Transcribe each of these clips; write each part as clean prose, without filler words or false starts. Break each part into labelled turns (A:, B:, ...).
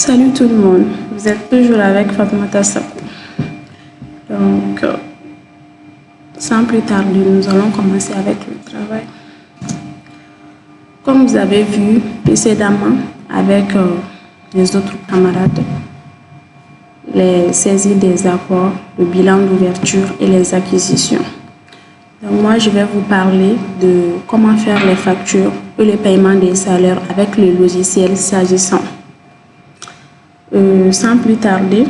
A: Salut tout le monde, vous êtes toujours avec Fatoumata Sako. Donc, sans plus tarder, nous allons commencer avec le travail. Comme vous avez vu précédemment avec les autres camarades, les saisies des apports, le bilan d'ouverture et les acquisitions. Donc, moi, je vais vous parler de comment faire les factures et le paiement des salaires avec le logiciel s'agissant. Sans plus tarder,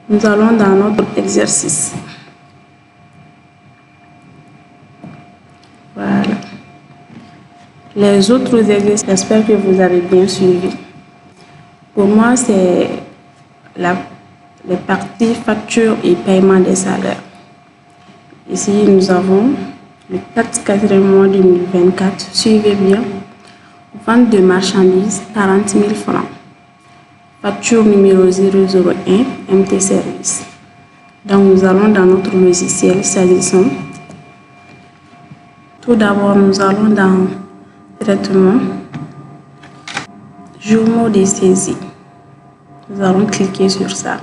A: nous allons dans notre exercice. Voilà. Les autres exercices, j'espère que vous avez bien suivi. Pour moi, c'est les parties facture et paiement des salaires. Ici, nous avons le 4e mois 2024. Suivez bien. Vente de marchandises, 40 000 francs. Facture numéro 001, MT Service. Donc, nous allons dans notre logiciel s'agissant. Tout d'abord, nous allons dans Traitement, Journaux des saisies. Nous allons cliquer sur ça.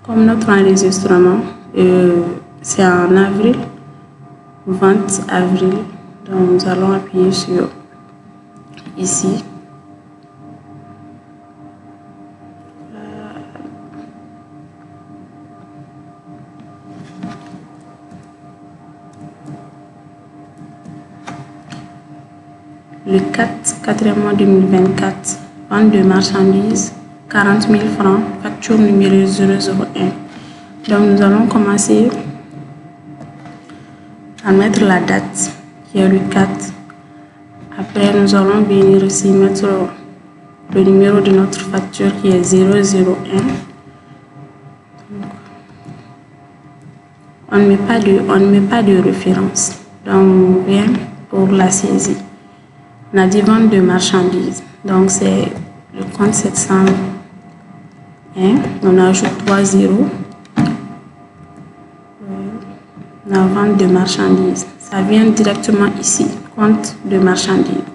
A: Comme notre enregistrement, c'est en avril, vente avril. Donc, nous allons appuyer sur ici. Le 4e mois 2024, vente de marchandises, 40 000 francs, facture numéro 001. Donc, nous allons commencer à mettre la date, qui est le 4. Après, nous allons venir ici mettre le numéro de notre facture, qui est 001. Donc, on ne met pas de référence. Donc, on vient pour la saisie. On a dit vente de marchandises. Donc, c'est le compte 701. On ajoute 3 zéros. La vente de marchandises. Ça vient directement ici. Compte de marchandises.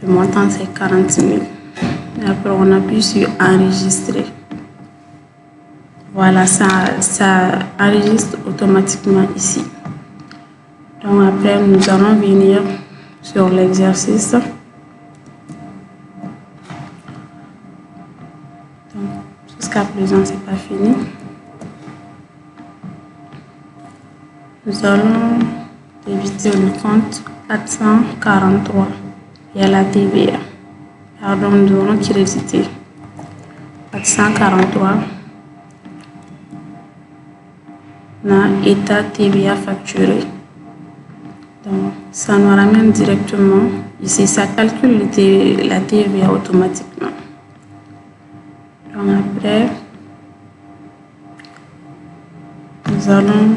A: Le montant, c'est 40 000. Et après, on appuie sur enregistrer. Voilà, ça enregistre automatiquement ici. Donc après, nous allons venir sur l'exercice. Donc, jusqu'à présent, c'est pas fini. Nous allons débiter le compte 443. Il y a la TVA. Pardon, nous allons créditer 443. État TVA facturé. Donc, ça nous ramène directement ici. Ça calcule la TVA automatiquement. Donc, après, nous allons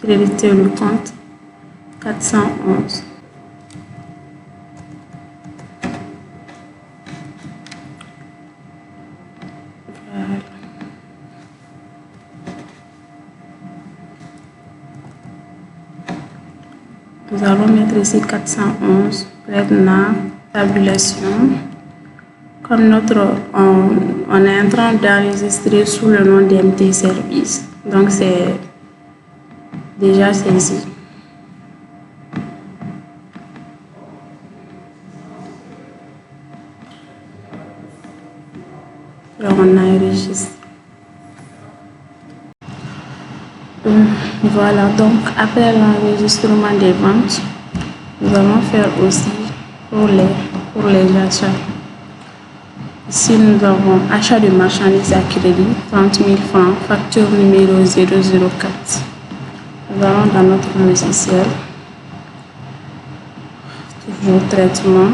A: créditer le compte 411. Nous allons mettre ici 411, maintenant tabulation. Comme on est en train d'enregistrer sous le nom d'MT Service. Donc c'est déjà saisi. Alors on enregistre. Voilà, donc après l'enregistrement des ventes, nous allons faire aussi pour les achats. Ici, nous avons achat de marchandises à crédit, 30 000 francs, facture numéro 004. Nous allons dans notre logiciel, toujours traitement,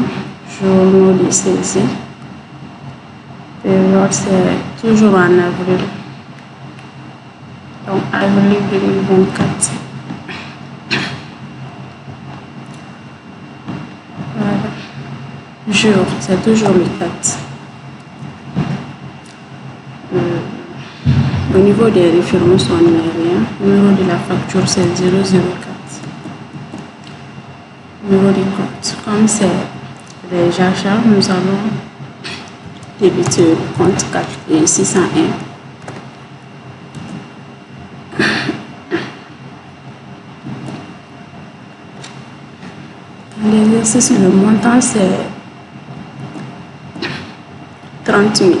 A: journaux de saisie. Période, c'est toujours en avril. Donc, avril 2024. Voilà. Jour, c'est toujours le 4. Au niveau des références, on n'y a rien. Le numéro de la facture, c'est 004. niveau du compte. Comme c'est les achats, nous allons débiter le compte 4 et 601. L'exercice, le montant c'est 30 000.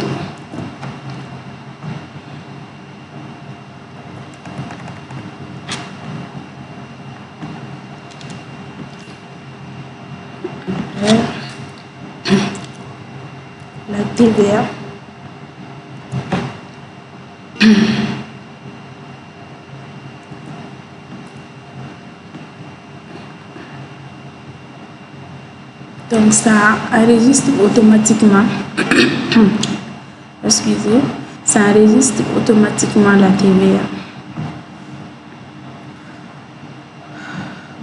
A: La TVA. Donc ça enregistre automatiquement, excusez, ça enregistre automatiquement la TVA.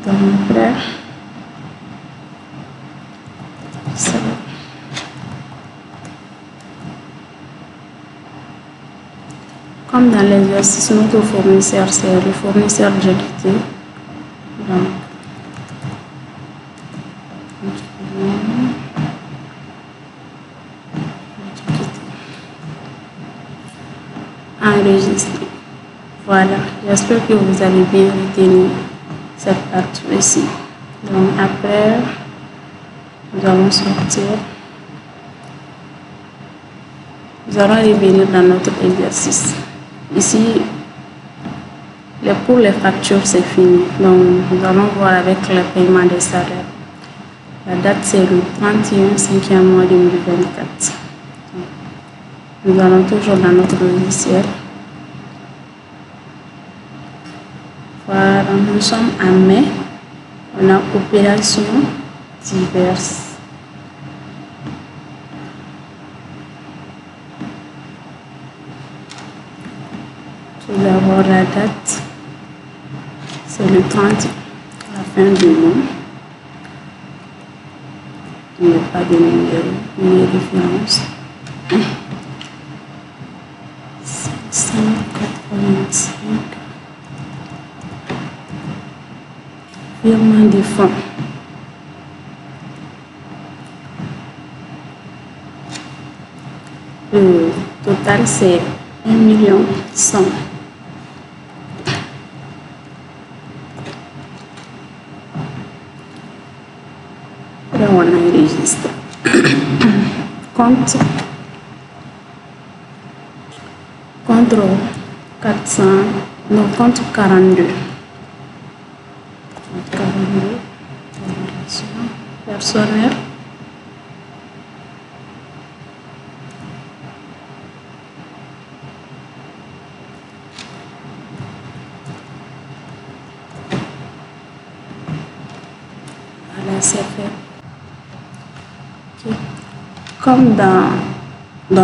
A: Donc après, ça, comme dans l'exercice, notre fournisseur, c'est le fournisseur exécuté. Donc, enregistrer. Voilà, j'espère que vous allez bien retenir cette partie ici. Donc après, nous allons sortir. Nous allons revenir dans notre exercice. Ici, pour les factures, c'est fini. Donc, nous allons voir avec le paiement des salaires. La date, c'est le 31 5e mois 2024. Nous allons toujours dans notre logiciel. Voilà, nous sommes en mai. On a opérations diverses. Tout d'abord, la date, c'est le 30, la fin du mois. Il n'y a pas de numéro, ni référence. 585. Virement des fonds. Le total, c'est 1 100 000. Après, on enregistre. Compte 400, non, compte 42. Compte 42, personnel. Voilà, c'est fait. Okay. Comme dans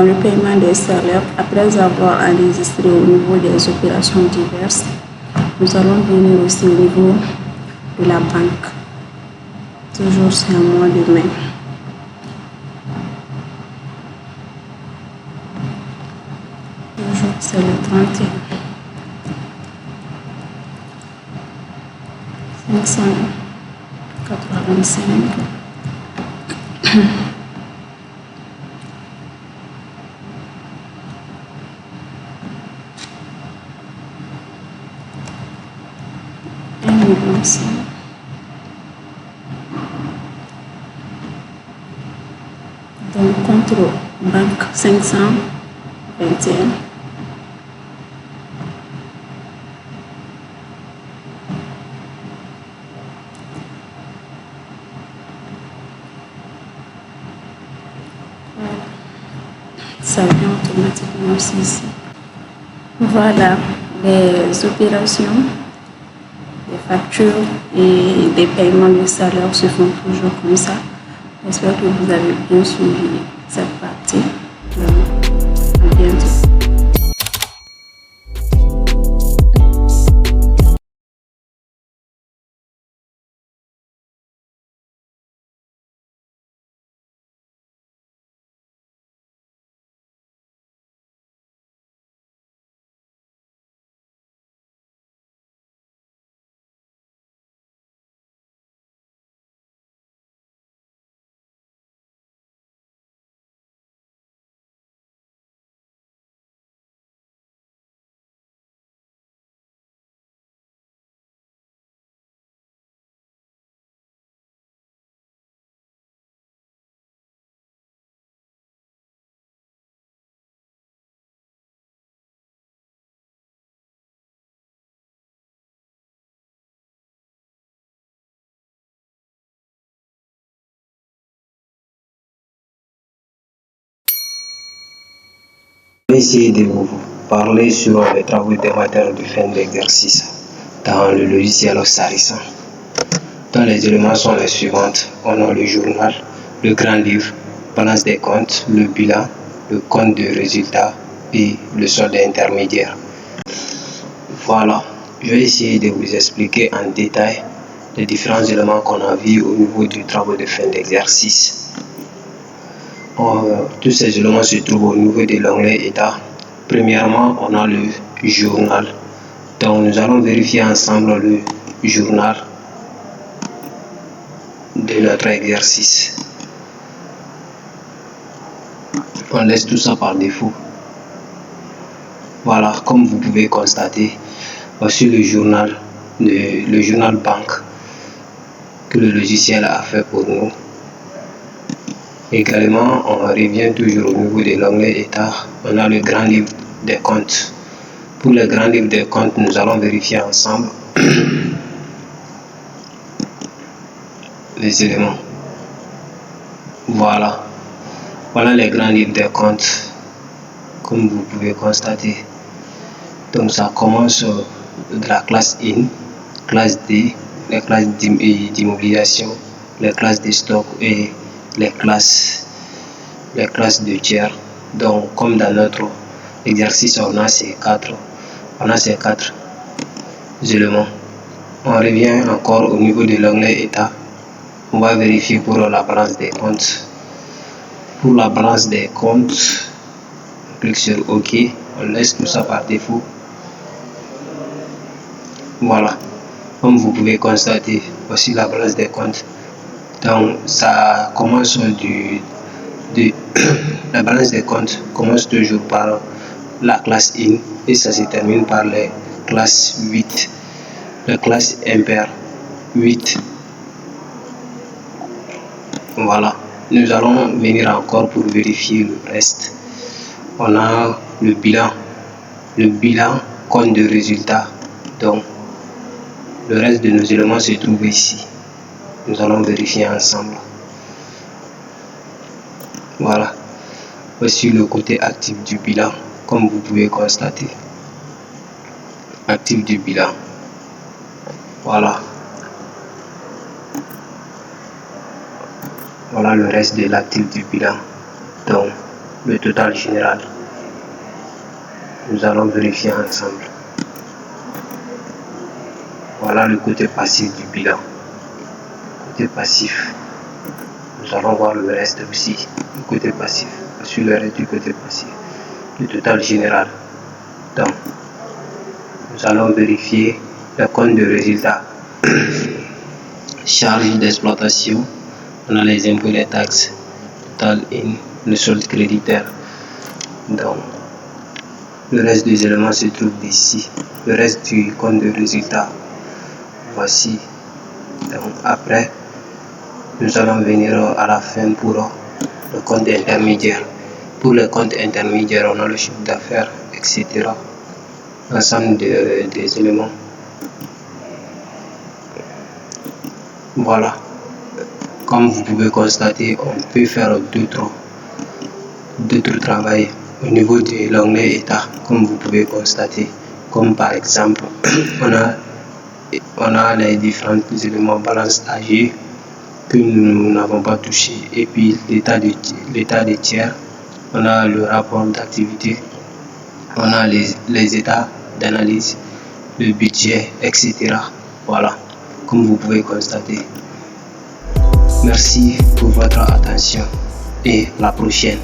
A: le paiement des salaires, après avoir enregistré au niveau des opérations diverses, nous allons venir aussi au niveau de la banque. Toujours c'est un mois de mai. Toujours c'est le 31. 585. Donc, contre banque 521. Ça vient automatiquement aussi ici. Voilà, les opérations, les factures et les paiements de salaire se font toujours comme ça. J'espère que vous avez bien suivi cette partie. À bientôt.
B: vais essayer de vous parler sur les travaux thématiques de fin d'exercice dans le logiciel Sarissa. Dans les éléments sont les suivantes. On a le journal, le grand livre, balance des comptes, le bilan, le compte de résultats et le solde intermédiaire. Voilà, je vais essayer de vous expliquer en détail les différents éléments qu'on a vus au niveau du travail de fin d'exercice. Tous ces éléments se trouvent au niveau de l'onglet État. Premièrement, on a le journal. Donc, nous allons vérifier ensemble le journal de notre exercice. On laisse tout ça par défaut. Voilà, comme vous pouvez constater, voici le journal banque que le logiciel a fait pour nous. Également, on revient toujours au niveau de l'onglet État. On a le grand livre des comptes. Pour le grand livre des comptes, nous allons vérifier ensemble les éléments. Voilà les grands livres des comptes, comme vous pouvez constater. Donc ça commence de la classe IN, classe D, les classes d'immobilisation, les classes de stock et les classes de tiers. Donc comme dans notre exercice, on a ces quatre éléments. On revient encore au niveau de l'onglet État. On va vérifier pour la balance des comptes. Pour la balance des comptes, on clique sur OK. On laisse tout ça par défaut. Voilà, comme vous pouvez constater, voici la balance des comptes. Donc ça commence la balance des comptes commence toujours par la classe IN et ça se termine par les classes 8, la classe impair 8. Voilà, nous allons venir encore pour vérifier le reste. On a le bilan compte de résultats. Donc le reste de nos éléments se trouve ici. Nous allons vérifier ensemble. Voilà, voici le côté actif du bilan, comme vous pouvez constater. Actif du bilan. Voilà le reste de l'actif du bilan. Donc le total général. Nous allons vérifier ensemble. Voilà le côté passif du bilan. Côté passif. Nous allons voir le reste aussi. Le côté passif. Sur le reste du côté passif. Le total général. Donc, nous allons vérifier le compte de résultat. Charge d'exploitation. On a les impôts et les taxes. Total in. Le solde créditaire. Donc, le reste des éléments se trouve ici. Le reste du compte de résultat. Voici. Donc après, nous allons venir à la fin pour le compte intermédiaire. Pour le compte intermédiaire, on a le chiffre d'affaires, etc. Ensemble des éléments. Voilà. Comme vous pouvez constater, on peut faire d'autres travaux au niveau de l'onglet État, comme vous pouvez constater. Comme par exemple, on a les différents éléments balance AG que nous n'avons pas touché, et puis l'état des tiers, on a le rapport d'activité, on a les états d'analyse, le budget, etc. Voilà, comme vous pouvez constater. Merci pour votre attention et la prochaine.